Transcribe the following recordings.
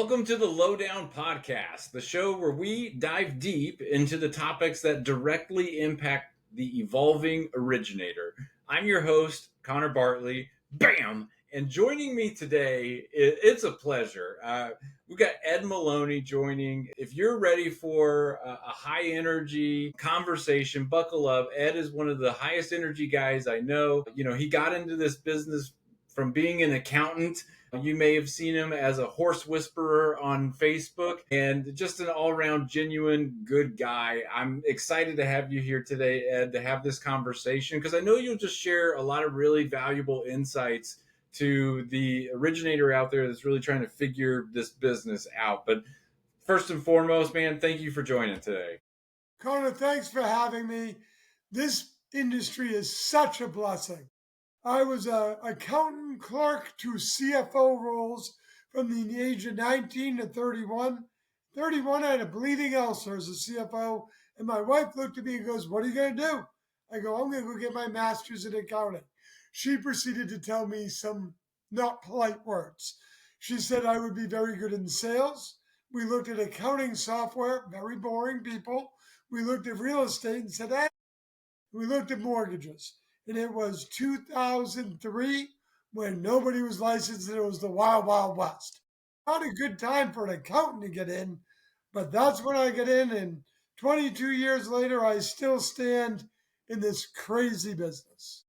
Welcome to the Lowdown Podcast, the show where we dive deep into the topics that directly impact the evolving originator. I'm your host, Connor Bartley. Bam! And joining me today, it's a pleasure. We've got Ed Moloney joining. If you're ready for a high energy conversation, buckle up. Ed is one of the highest energy guys I know. You know, he got into this business from being an accountant. You may have seen him as a horse whisperer on Facebook and just an all-around genuine good guy. I'm excited to have you here today, Ed, to have this conversation because I know you'll just share a lot of really valuable insights to the originator out there that's really trying to figure this business out. But first and foremost, man, thank you for joining today. Connor, thanks for having me. This industry is such a blessing. I was an accountant clerk to CFO roles from the age of 19 to 31. 31, I had a bleeding ulcer as a CFO, and my wife looked at me and goes, "What are you going to do?" I go, "I'm going to go get my master's in accounting." She proceeded to tell me some not polite words. She said I would be very good in sales. We looked at accounting software, very boring people. We looked at real estate and said, we looked at mortgages. And it was 2003 when nobody was licensed and it was the wild, wild west. Not a good time for an accountant to get in, but that's when I get in. And 22 years later, I still stand in this crazy business.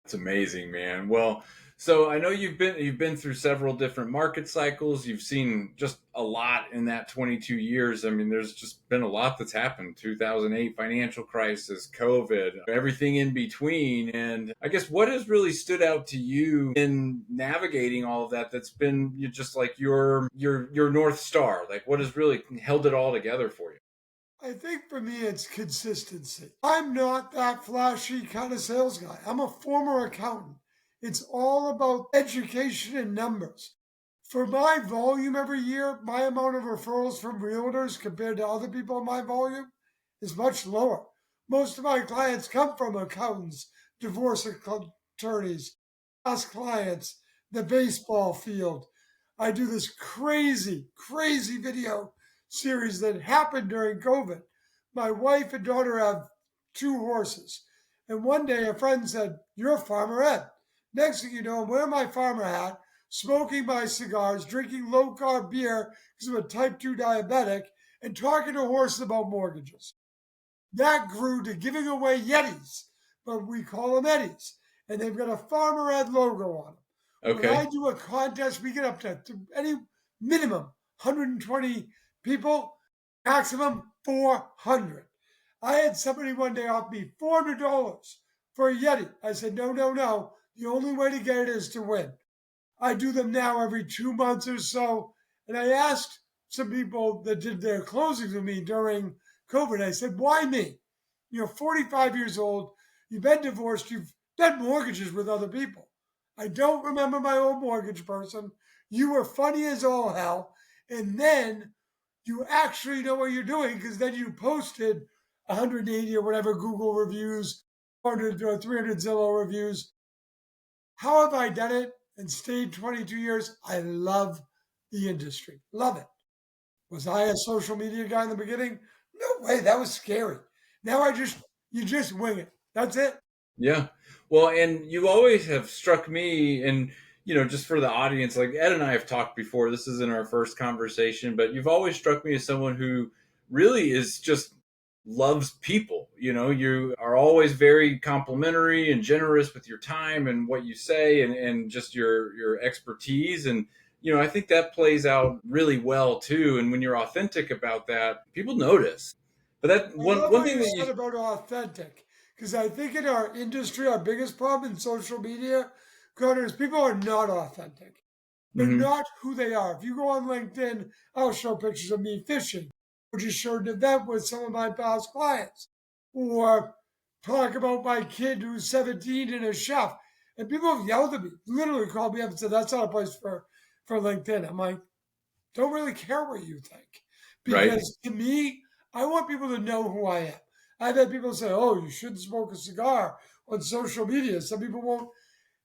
It's amazing, man. Well, so I know you've been through several different market cycles. You've seen just a lot in that 22 years. I mean, there's just been a lot that's happened. 2008 financial crisis, COVID, everything in between. And I guess what has really stood out to you in navigating all of that that's been just like your North Star? Like what has really held it all together for you? I think for me, it's consistency. I'm not that flashy kind of sales guy. I'm a former accountant. It's all about education and numbers. For my volume every year, my amount of referrals from realtors compared to other people in my volume is much lower. Most of my clients come from accountants, divorce attorneys, past clients, the baseball field. I do this crazy, crazy video series that happened during COVID. My wife and daughter have two horses. And one day a friend said, "You're a farmer, Ed." Next thing you know, I'm wearing my farmer hat, smoking my cigars, drinking low carb beer because I'm a type 2 diabetic, and talking to horses about mortgages. That grew to giving away Yetis, but we call them Eddies. And they've got a Farmer Ed logo on them. When I Okay. do a contest, we get up to any minimum 120 people, maximum 400. I had somebody one day offer me $400 for a Yeti. I said, no, no, no. The only way to get it is to win. I do them now every 2 months or so. And I asked some people that did their closings with me during COVID, I said, why me? You're 45 years old. You've been divorced. You've done mortgages with other people. I don't remember my old mortgage person. You were funny as all hell. And then you actually know what you're doing because then you posted 180 or whatever Google reviews, 400 or 300 Zillow reviews. How have I done it and stayed 22 years? I love the industry. Love it. Was I a social media guy in the beginning? No way. That was scary. Now you just wing it. That's it. Yeah. Well, and you always have struck me, and just for the audience, like Ed and I have talked before, this isn't our first conversation, but you've always struck me as someone who really is just loves people. You are always very complimentary and generous with your time and what you say and just your expertise. And, I think that plays out really well too. And when you're authentic about that, people notice. But that I one love one what thing you that said about authentic because I think in our industry, our biggest problem in social media, Connor, is people are not authentic. They're Mhm. not who they are. If you go on LinkedIn, I'll show pictures of me fishing, or just showed an event with some of my past clients, or talk about my kid who's 17 and a chef. And people have yelled at me, literally called me up and said, "That's not a place for LinkedIn." I'm like, don't really care what you think. Right. Because to me, I want people to know who I am. I've had people say, "Oh, you shouldn't smoke a cigar on social media." Some people won't.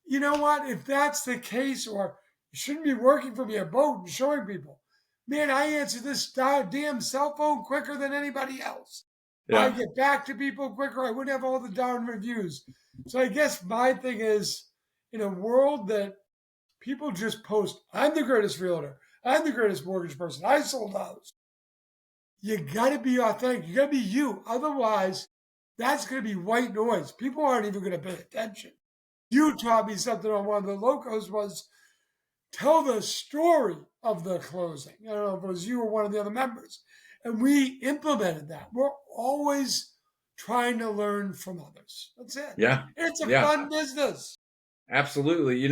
You know what? If that's the case, or you shouldn't be working from your boat and showing people. Man, I answer this damn cell phone quicker than anybody else. I Yeah. get back to people quicker. I wouldn't have all the darn reviews. So I guess my thing is, in a world that people just post, I'm the greatest realtor, I'm the greatest mortgage person, I sold house. You got to be authentic. You got to be you. Otherwise, that's going to be white noise. People aren't even going to pay attention. You taught me something on one of the locos was tell the story of the closing. I don't know if it was you or one of the other members. And we implemented that. We're always trying to learn from others. That's it. Yeah. It's a Yeah. fun business. Absolutely.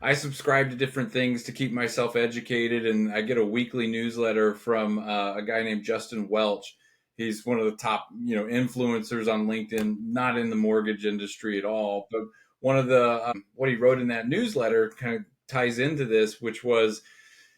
I subscribe to different things to keep myself educated, and I get a weekly newsletter from a guy named Justin Welch. He's one of the top, influencers on LinkedIn, not in the mortgage industry at all, but one of the what he wrote in that newsletter kind of ties into this, which was,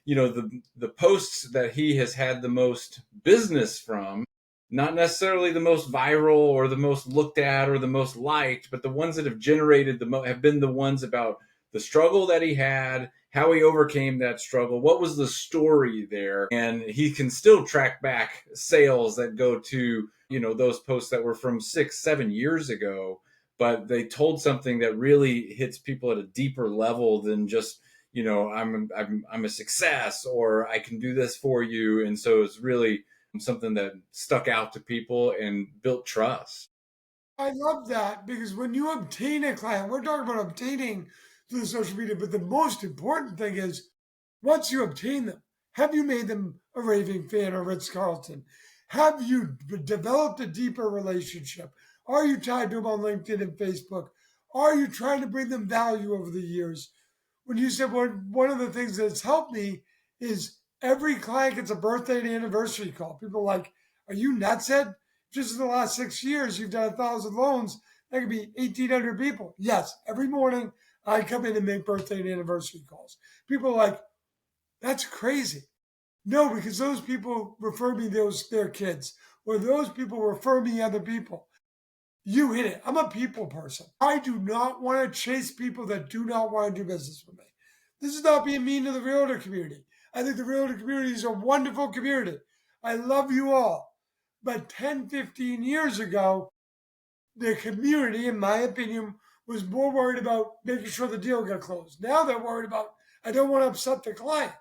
the posts that he has had the most business from, not necessarily the most viral or the most looked at or the most liked, but the ones that have generated have been the ones about the struggle that he had, how he overcame that struggle, what was the story there. And he can still track back sales that go to, those posts that were from 6 7 years ago, but they told something that really hits people at a deeper level than just, I'm a success, or I can do this for you. And so it's really something that stuck out to people and built trust. I love that because when you obtain a client, we're talking about obtaining through the social media, but the most important thing is once you obtain them, have you made them a raving fan of Ritz Carlton? Have you developed a deeper relationship? Are you tied to them on LinkedIn and Facebook? Are you trying to bring them value over the years? When you said one of the things that's helped me is every client gets a birthday and anniversary call. People are like, are you nuts, Ed? Just in the last 6 years, you've done 1,000 loans. That could be 1,800 people. Yes, every morning I come in and make birthday and anniversary calls. People are like, that's crazy. No, because those people refer me their kids, or those people refer me other people. You hit it. I'm a people person. I do not want to chase people that do not want to do business with me. This is not being mean to the realtor community. I think the realtor community is a wonderful community. I love you all. But 10, 15 years ago, the community, in my opinion, was more worried about making sure the deal got closed. Now they're worried about, I don't want to upset the client.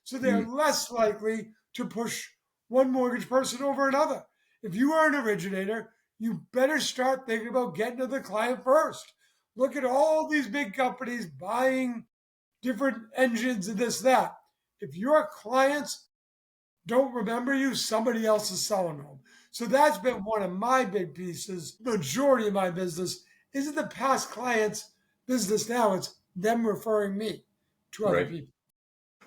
So they're Mm, less likely to push one mortgage person over another. If you are an originator, you better start thinking about getting to the client first. Look at all these big companies buying different engines and this, that. If your clients don't remember you, somebody else is selling them. So that's been one of my big pieces. Majority of my business isn't the past clients' business now, it's them referring me to other right. people.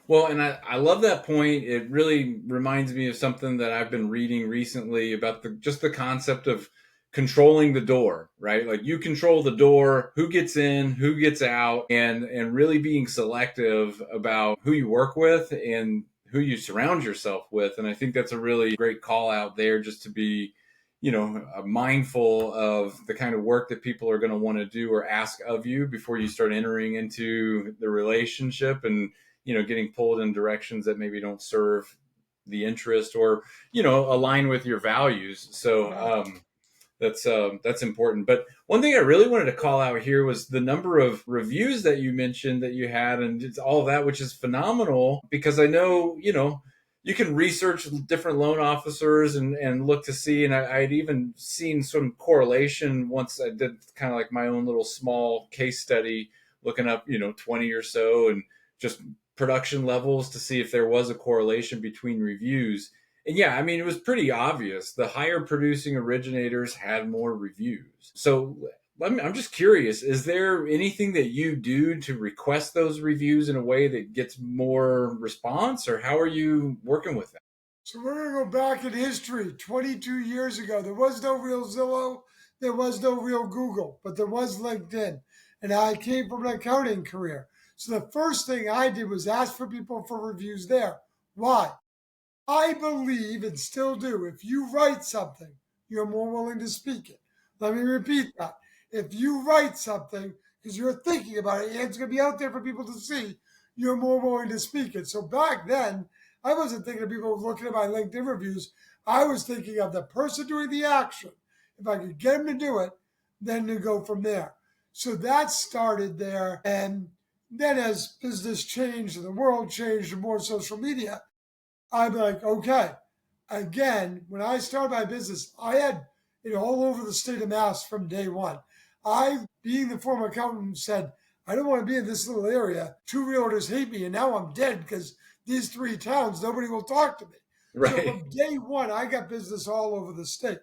Well, and I love that point. It really reminds me of something that I've been reading recently about just the concept of controlling the door, right? Like you control the door, who gets in, who gets out, and really being selective about who you work with and who you surround yourself with. And I think that's a really great call out there, just to be, mindful of the kind of work that people are going to want to do or ask of you before you start entering into the relationship, and getting pulled in directions that maybe don't serve the interest or align with your values. So Right. that's important. But one thing I really wanted to call out here was the number of reviews that you mentioned that you had, and it's all of that, which is phenomenal, because I know you can research different loan officers and look to see. And I'd even seen some correlation once I did kind of like my own little small case study, looking up 20 or so, and just production levels to see if there was a correlation between reviews. And yeah, I mean, it was pretty obvious. The higher producing originators had more reviews. So I'm just curious, is there anything that you do to request those reviews in a way that gets more response, or how are you working with that? So we're going to go back in history 22 years ago. There was no real Zillow, there was no real Google, but there was LinkedIn. And I came from an accounting career. So the first thing I did was ask for people for reviews there. Why? I believe and still do. If you write something, you're more willing to speak it. Let me repeat that. If you write something because you're thinking about it and it's going to be out there for people to see, you're more willing to speak it. So back then, I wasn't thinking of people looking at my LinkedIn reviews. I was thinking of the person doing the action. If I could get them to do it, then to go from there. So that started there. And then as business changed and the world changed and more social media, I'm like, okay. Again, when I started my business, I had it all over the state of Mass from day one. I, being the former accountant, said, I don't want to be in this little area. 2 realtors hate me, and now I'm dead because these 3 towns, nobody will talk to me. So Right. from day one, I got business all over the state.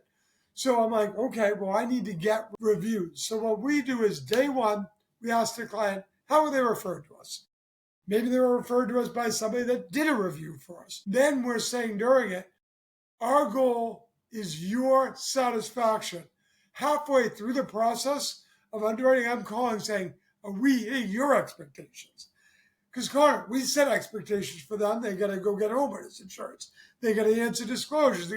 So I'm like, okay, well, I need to get reviews. So what we do is day one, we ask the client, how were they referred to us? Maybe they were referred to us by somebody that did a review for us. Then we're saying during it, our goal is your satisfaction. Halfway through the process of underwriting, I'm calling saying, are we hitting your expectations? Because, Connor, we set expectations for them. They got to go get homeowners insurance. They got to answer disclosures.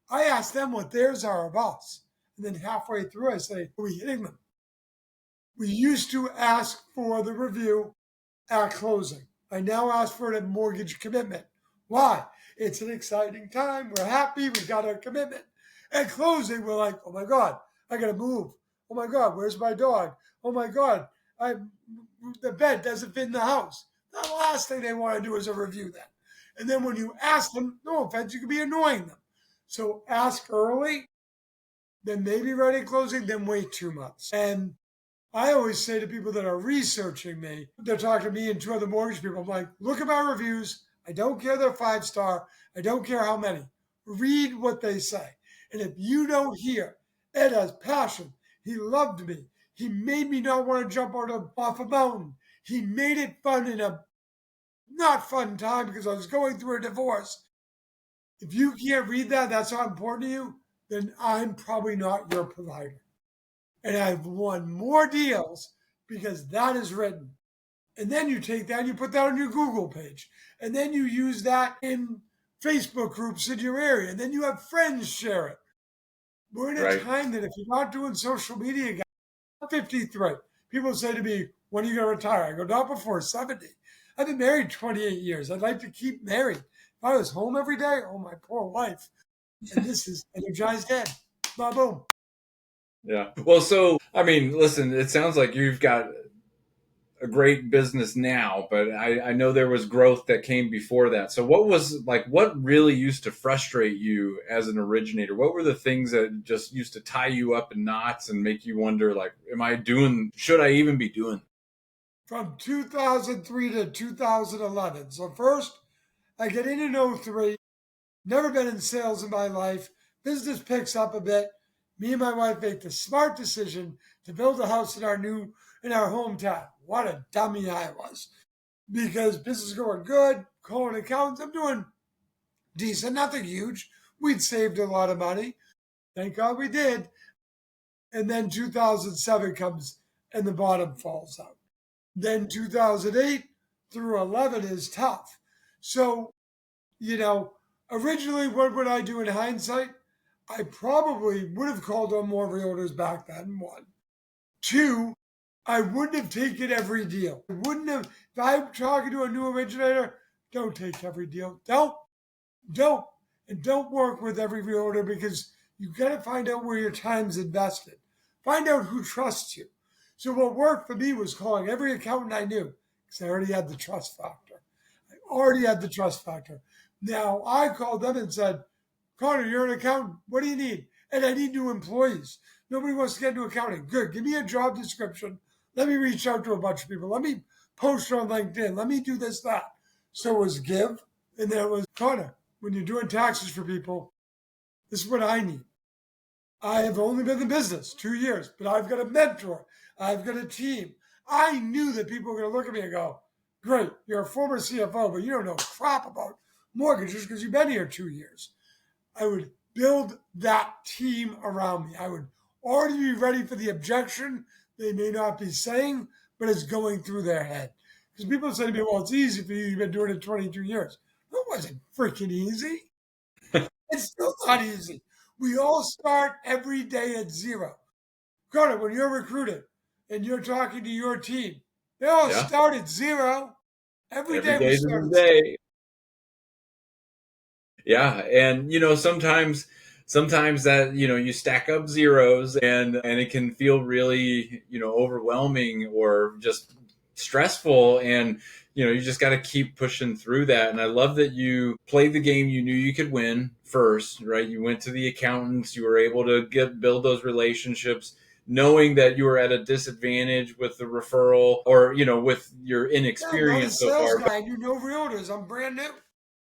I ask them what theirs are of us. And then halfway through, I say, are we hitting them? We used to ask for the review at closing. I now ask for a mortgage commitment. Why? It's an exciting time. We're happy. We got a commitment. At closing, we're like, oh my God, I got to move. Oh my God, where's my dog? Oh my God, the bed doesn't fit in the house. The last thing they want to do is a review that. And then when you ask them, no offense, you could be annoying them. So ask early, then maybe ready at closing, then wait 2 months. And I always say to people that are researching me, they're talking to me and 2 other mortgage people, I'm like, look at my reviews. I don't care they're 5-star. I don't care how many. Read what they say. And if you don't hear, Ed has passion. He loved me. He made me not want to jump off a mountain. He made it fun in a not fun time because I was going through a divorce. If you can't read that, that's not important to you, then I'm probably not your provider. And I've won more deals because that is written. And then you take that and you put that on your Google page. And then you use that in Facebook groups in your area. And then you have friends share it. We're in a Right. time that if you're not doing social media, guys, I'm 53. People say to me, when are you going to retire? I go, not before 70. I've been married 28 years. I'd like to keep married. If I was home every day, oh, my poor wife. And this is energized Ed. Boom, boom. Yeah. Well, so, I mean, listen, it sounds like you've got a great business now, but I know there was growth that came before that. So what really used to frustrate you as an originator? What were the things that just used to tie you up in knots and make you wonder, like, should I even be doing? From 2003 to 2011. So first, I get in 03. Never been in sales in my life. Business picks up a bit. Me and my wife make the smart decision to build a house in our hometown. What a dummy I was. Because business is going good, calling accountants. I'm doing decent, nothing huge. We'd saved a lot of money. Thank God we did. And then 2007 comes and the bottom falls out. Then 2008 through 11 is tough. So, originally, what would I do in hindsight? I probably would have called on more realtors back then, 1. 2, I wouldn't have taken every deal. I wouldn't have, if I'm talking to a new originator, don't take every deal. Don't. And don't work with every realtor because you got to find out where your time's invested. Find out who trusts you. So what worked for me was calling every accountant I knew because I already had the trust factor. Now I called them and said, Connor, you're an accountant. What do you need? And I need new employees. Nobody wants to get into accounting. Good. Give me a job description. Let me reach out to a bunch of people. Let me post on LinkedIn. Let me do this, that. So it was give. And then it was Connor, when you're doing taxes for people, this is what I need. I have only been in business 2 years, but I've got a mentor. I've got a team. I knew that people were going to look at me and go, great, you're a former CFO, but you don't know crap about mortgages because you've been here 2 years. I would build that team around me. I would already be ready for the objection they may not be saying, but it's going through their head. Because people say to me, well, it's easy for you. You've been doing it 22 years. It wasn't freaking easy. It's still not easy. We all start every day at zero. Connor, when you're recruited and you're talking to your team, they all Yeah. start at zero. Every Every day we day's a start new at zero. day. Yeah, and sometimes that you stack up zeros, and it can feel really overwhelming or just stressful, and you just got to keep pushing through that. And I love that you played the game you knew you could win first, right? You went to the accountants, you were able to build those relationships, knowing that you were at a disadvantage with the referral, or with your Yeah, I'm not a inexperience so sales far. guy. I do no realtors. I'm brand new.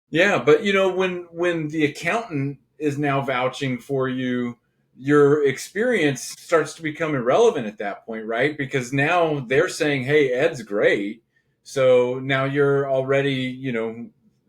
Yeah, but when the accountant is now vouching for you, your experience starts to become irrelevant at that point, right? Because now they're saying, "Hey, Ed's great." So now you're already,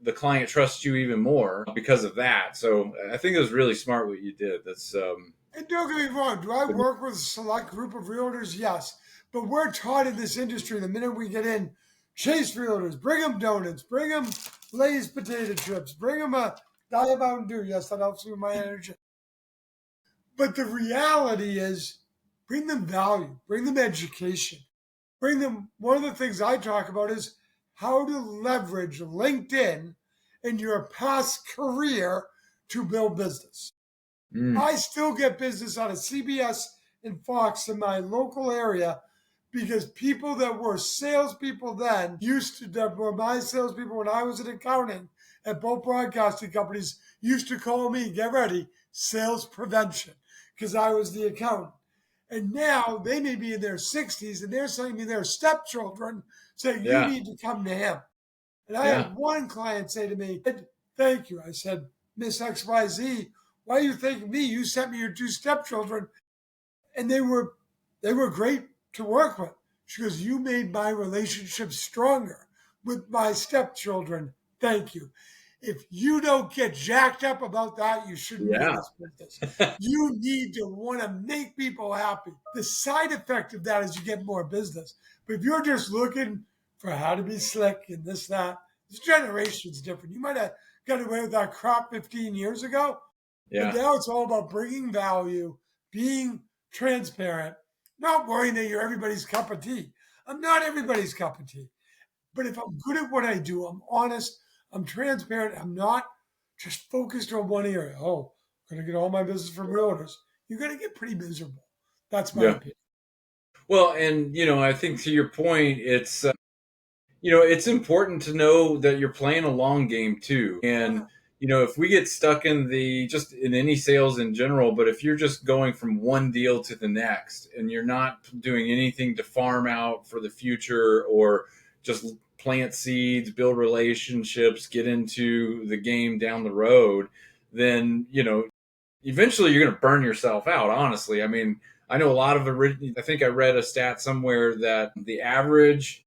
the client trusts you even more because of that. So I think it was really smart what you did. That's And don't get me wrong, do I work with a select group of realtors? Yes. But we're taught in this industry the minute we get in, chase realtors, bring them donuts, bring them Lay's potato chips, bring them a Diet Mountain Dew. Yes, that helps me with my energy. But the reality is, bring them value, bring them education, bring them. One of the things I talk about is how to leverage LinkedIn in your past career to build business. mm, I still get business out of CBS and Fox in my local area because people that were salespeople then that were my salespeople when I was in accounting at both broadcasting companies used to call me, get ready, sales prevention, because I was the accountant. And now they may be in their 60s and they're sending me their stepchildren saying, you yeah, need to come to him. And I yeah, had one client say to me, thank you. I said, Miss XYZ, why are you thanking me? You sent me your two stepchildren and they were great to work with. She goes, you made my relationship stronger with my stepchildren. Thank you. If you don't get jacked up about that, you shouldn't be in yeah, this business. You need to want to make people happy. The side effect of that is you get more business. But if you're just looking for how to be slick and that, this generation's different. You might have got away with that crap 15 years ago, but yeah, now it's all about bringing value, being transparent, not worrying that you're everybody's cup of tea. I'm not everybody's cup of tea. But if I'm good at what I do, I'm honest, I'm transparent, I'm not just focused on one area. Oh, I'm going to get all my business from realtors. You're going to get pretty miserable. That's my yeah. opinion. Well, and I think to your point, it's important to know that you're playing a long game too. And, Yeah. if we get stuck in just in any sales in general, but if you're just going from one deal to the next and you're not doing anything to farm out for the future, or just plant seeds, build relationships, get into the game down the road, then, eventually you're going to burn yourself out, honestly. I mean, I know a lot of I think I read a stat somewhere that the average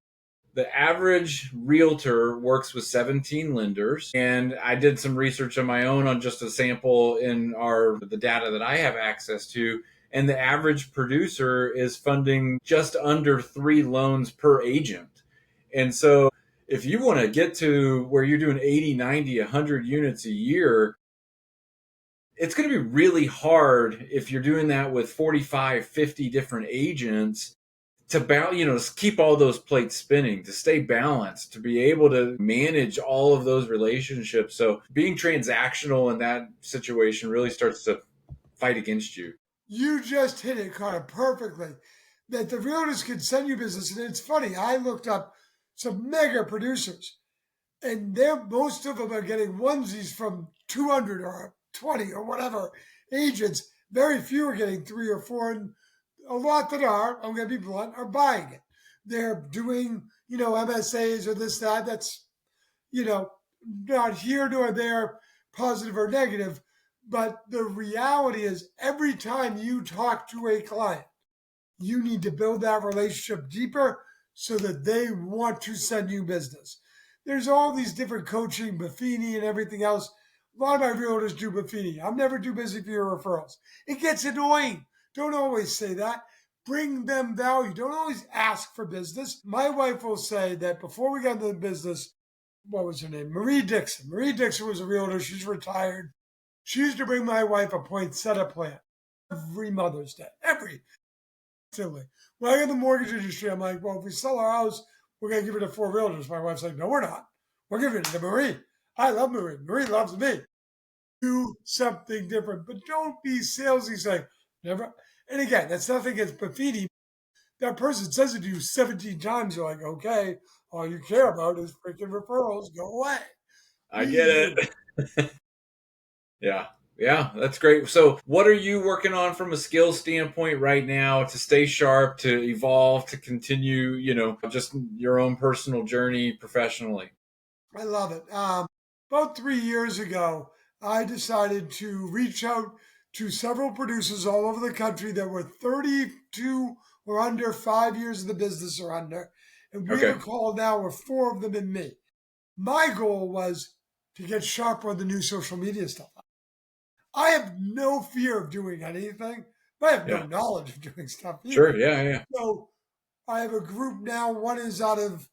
realtor works with 17 lenders, and I did some research on my own on just a sample in the data that I have access to, and the average producer is funding just under 3 loans per agent. And so if you want to get to where you're doing 80, 90, 100 units a year, it's going to be really hard if you're doing that with 45, 50 different agents to keep all those plates spinning, to stay balanced, to be able to manage all of those relationships. So being transactional in that situation really starts to fight against you. You just hit it, Connor, perfectly. That the realtors can send you business. And it's funny, I looked up some mega producers, and most of them are getting onesies from 200 or 20 or whatever agents. Very few are getting 3 or 4, and a lot that are, I'm going to be blunt, are buying it. They're doing, MSAs or this, that. That's, you know, not here nor there, positive or negative. But the reality is, every time you talk to a client, you need to build that relationship deeper so that they want to send you business. There's all these different coaching, Buffini and everything else. A lot of my realtors do Buffini. I'm never too busy for your referrals. It gets annoying. Don't always say that. Bring them value. Don't always ask for business. My wife will say that before we got into the business, what was her name? Marie Dixon. Marie Dixon was a realtor. She's retired. She used to bring my wife a poinsettia plant every Mother's Day. Silly. When I got in the mortgage industry, I'm like, well, if we sell our house, we're going to give it to 4 realtors. My wife's like, no, we're not. We're giving it to Marie. I love Marie. Marie loves me. Do something different, but don't be salesy saying, never. And again, that's nothing against Buffini. That person says it to you 17 times. You're like, okay, all you care about is freaking referrals. Go away. Be I get you. it. Yeah. Yeah, that's great. So, what are you working on from a skill standpoint right now to stay sharp, to evolve, to continue, just your own personal journey professionally? I love it. About 3 years ago, I decided to reach out to several producers all over the country that were 32 or under, 5 years of the business or under. And we have a Okay. call now with four of them and me. My goal was to get sharp on the new social media stuff. I have no fear of doing anything, but I have no Yeah. knowledge of doing stuff Sure. either. Yeah. Yeah. So I have a group now. One is out of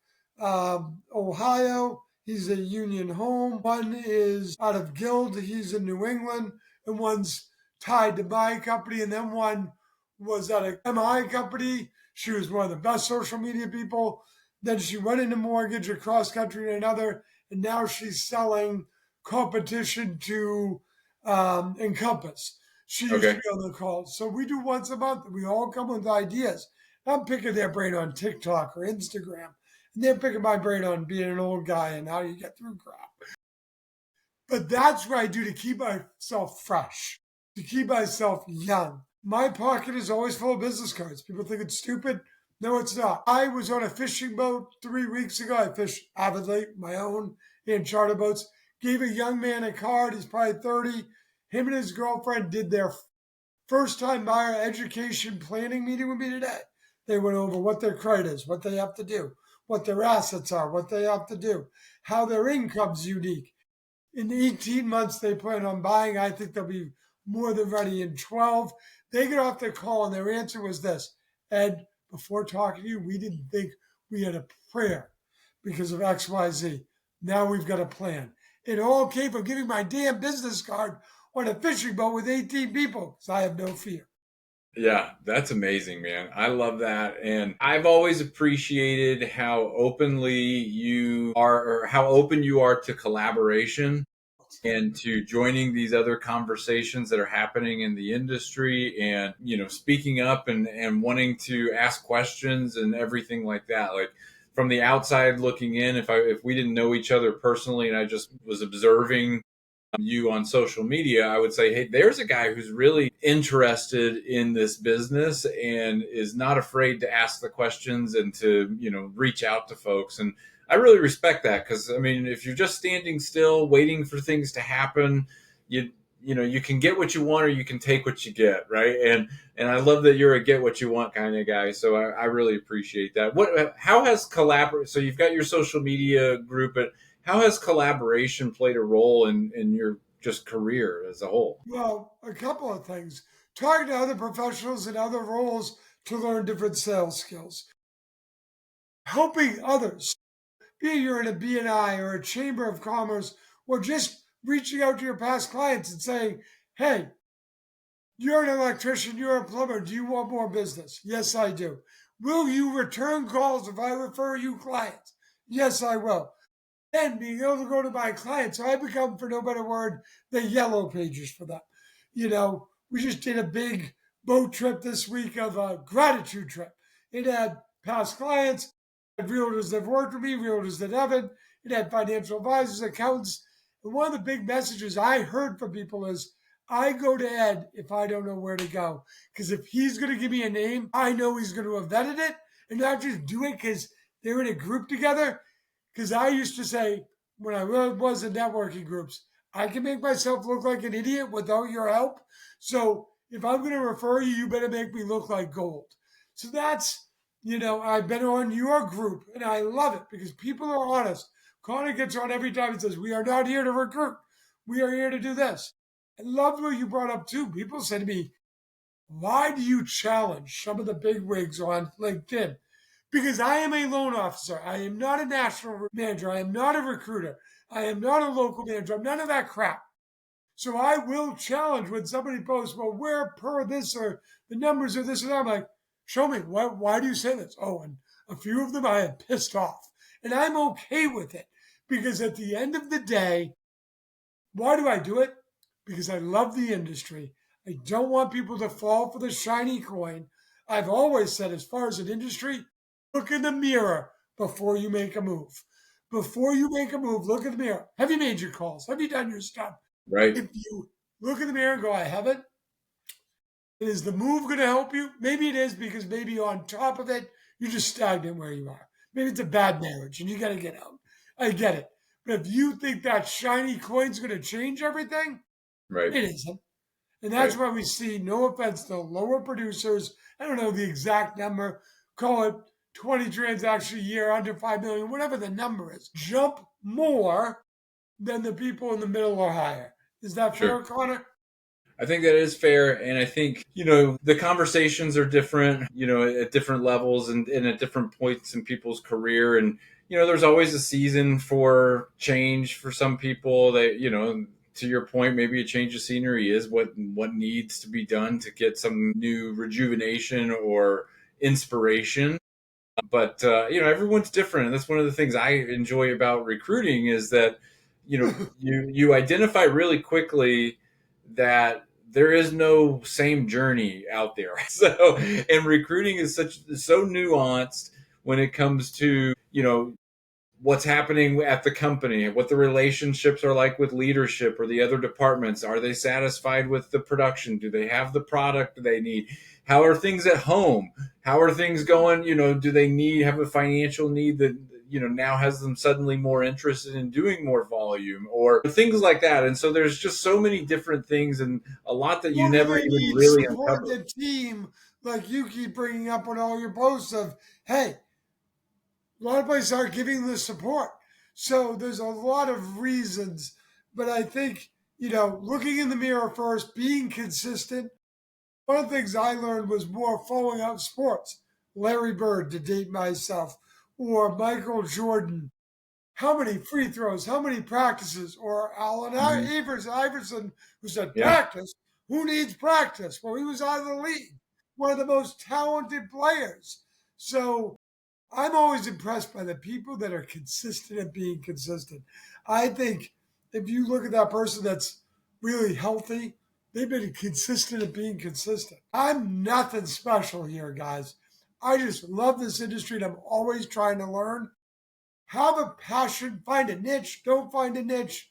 Ohio. He's a Union Home. One is out of Guild. He's in New England. And one's tied to my company. And then one was at a MI company. She was one of the best social media people. Then she went into mortgage across country to another. And now she's selling competition to Encompass. She used to Okay. be on the call. So we do once a month. We all come with ideas. I'm picking their brain on TikTok or Instagram, and they're picking my brain on being an old guy and how you get through crap. But that's what I do to keep myself fresh, to keep myself young. My pocket is always full of business cards. People think it's stupid. No, it's not. I was on a fishing boat 3 weeks ago. I fish avidly, my own, and charter boats. Gave a young man a card. He's probably 30. Him and his girlfriend did their first time buyer education planning meeting with me today. They went over what their credit is, what they have to do, what their assets are, what they have to do, how their income's unique. In 18 months, they plan on buying. I think they'll be more than ready in 12. They get off the call, and their answer was this: Ed, before talking to you, we didn't think we had a prayer because of XYZ. Now we've got a plan. It all came from giving my damn business card on a fishing boat with 18 people because I have no fear. Yeah, that's amazing, man. I love that. And I've always appreciated how openly you are, or how open you are to collaboration and to joining these other conversations that are happening in the industry, and speaking up and wanting to ask questions and everything like that. Like, from the outside looking in, if we didn't know each other personally and I just was observing you on social media, I would say, hey, there's a guy who's really interested in this business and is not afraid to ask the questions and to, reach out to folks. And I really respect that, because, I mean, if you're just standing still waiting for things to happen, you can get what you want or you can take what you get, right? And I love that you're a get what you want kind of guy. So I really appreciate that. How has collaborate? So you've got your social media group, but how has collaboration played a role in your just career as a whole? Well, a couple of things. Talking to other professionals in other roles to learn different sales skills. Helping others, be it you're in a BNI or a chamber of commerce, or just reaching out to your past clients and saying, hey, you're an electrician, you're a plumber, do you want more business? Yes, I do. Will you return calls if I refer you clients? Yes, I will. And being able to go to my clients, so I become, for no better word, the yellow pages for them. We just did a big boat trip this week of a gratitude trip. It had past clients, it had realtors that have worked with me, realtors that haven't. It had financial advisors, accountants. And one of the big messages I heard from people is, I go to Ed if I don't know where to go. Because if he's going to give me a name, I know he's going to have vetted it and not just do it because they're in a group together. Because I used to say, when I was in networking groups, I can make myself look like an idiot without your help. So if I'm going to refer you, you better make me look like gold. So that's, I've been on your group and I love it because people are honest. Connor gets on every time and says, we are not here to recruit. We are here to do this. I love what you brought up too. People say to me, why do you challenge some of the big wigs on LinkedIn? Because I am a loan officer. I am not a national manager. I am not a recruiter. I am not a local manager. I'm none of that crap. So I will challenge when somebody posts, well, we're per this or the numbers are this or that. I'm like, show me. Why do you say this? Oh, and a few of them I am pissed off. And I'm okay with it because at the end of the day, why do I do it? because I love the industry. I don't want people to fall for the shiny coin. I've always said, as far as an industry, look in the mirror before you make a move. Before you make a move, look in the mirror. Have you made your calls? Have you done your stuff? Right. If you look in the mirror and go, I haven't, is the move going to help you? Maybe it is, because maybe on top of it, you're just stagnant where you are. Maybe it's a bad marriage and you got to get out. I get it. But if you think that shiny coin's going to change everything, Right. it isn't. And that's Right. why we see, no offense to lower producers, I don't know the exact number, call it 20 transactions a year, under 5 million, whatever the number is, jump more than the people in the middle or higher. Is that Sure. fair, Connor? I think that is fair. And I think, the conversations are different, at different levels and at different points in people's career. And, there's always a season for change for some people that, to your point, maybe a change of scenery is what needs to be done to get some new rejuvenation or inspiration. But everyone's different, and that's one of the things I enjoy about recruiting is that you identify really quickly that there is no same journey out there. So, and recruiting is so nuanced when it comes to what's happening at the company, what the relationships are like with leadership or the other departments. Are they satisfied with the production? Do they have the product they need? How are things at home? How are things going? Do they have a financial need that, now has them suddenly more interested in doing more volume or things like that? And so there's just so many different things and a lot that you Or do never they even need really support in uncover. the team, like you keep bringing up on all your posts of, hey, a lot of places aren't giving the support. So there's a lot of reasons. But I think, looking in the mirror first, being consistent. One of the things I learned was more following out sports. Larry Bird, to date myself, or Michael Jordan. How many free throws, how many practices, or Allen Mhm. Iverson, who said, Yeah. practice? Who needs practice? Well, he was out of the league, one of the most talented players. So I'm always impressed by the people that are consistent at being consistent. I think if you look at that person that's really healthy, they've been consistent at being consistent. I'm nothing special here, guys. I just love this industry and I'm always trying to learn. Have a passion, find a niche, don't find a niche,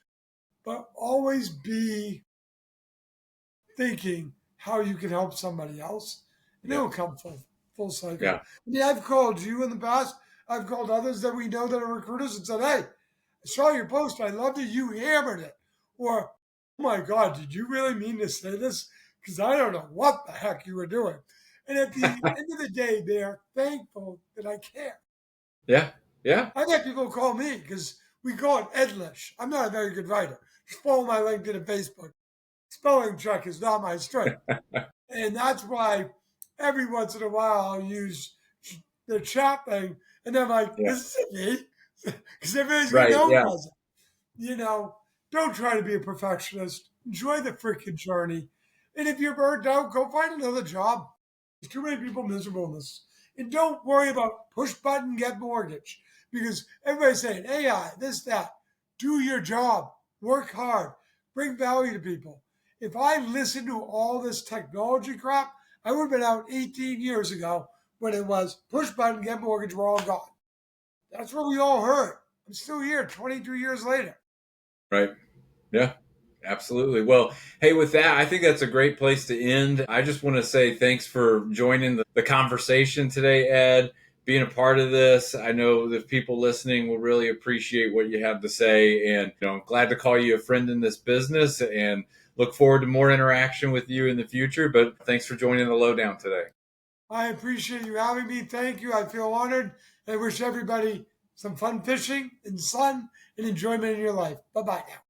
but always be thinking how you can help somebody else, and Yeah. it'll come full cycle. Yeah. I mean, I've called you in the past. I've called others that we know that are recruiters and said, "Hey, I saw your post. I loved it. You hammered it." Or, "Oh my God, did you really mean to say this? Because I don't know what the heck you were doing." And at the end of the day, they are thankful that I care. Yeah. Yeah. I've had people call me because we call it Edlish. I'm not a very good writer. Just follow my LinkedIn and Facebook. Spelling check is not my strength. And that's why every once in a while I'll use the chat thing. And I'm like, Yeah. this isn't me. Because everybody's going to Right. know it Yeah. wasn't. Don't try to be a perfectionist. Enjoy the freaking journey. And if you're burnt out, go find another job. There's too many people miserable in this. And don't worry about push button, get mortgage. Because everybody's saying AI, this, that. Do your job. Work hard. Bring value to people. If I listened to all this technology crap, I would have been out 18 years ago when it was push button, get mortgage, we're all gone. That's what we all heard. I'm still here 22 years later. Right. Yeah, absolutely. Well, hey, with that, I think that's a great place to end. I just want to say thanks for joining the conversation today, Ed, being a part of this. I know the people listening will really appreciate what you have to say. And, I'm glad to call you a friend in this business and look forward to more interaction with you in the future. But thanks for joining the lowdown today. I appreciate you having me. Thank you. I feel honored. I wish everybody some fun fishing and sun and enjoyment in your life. Bye bye now.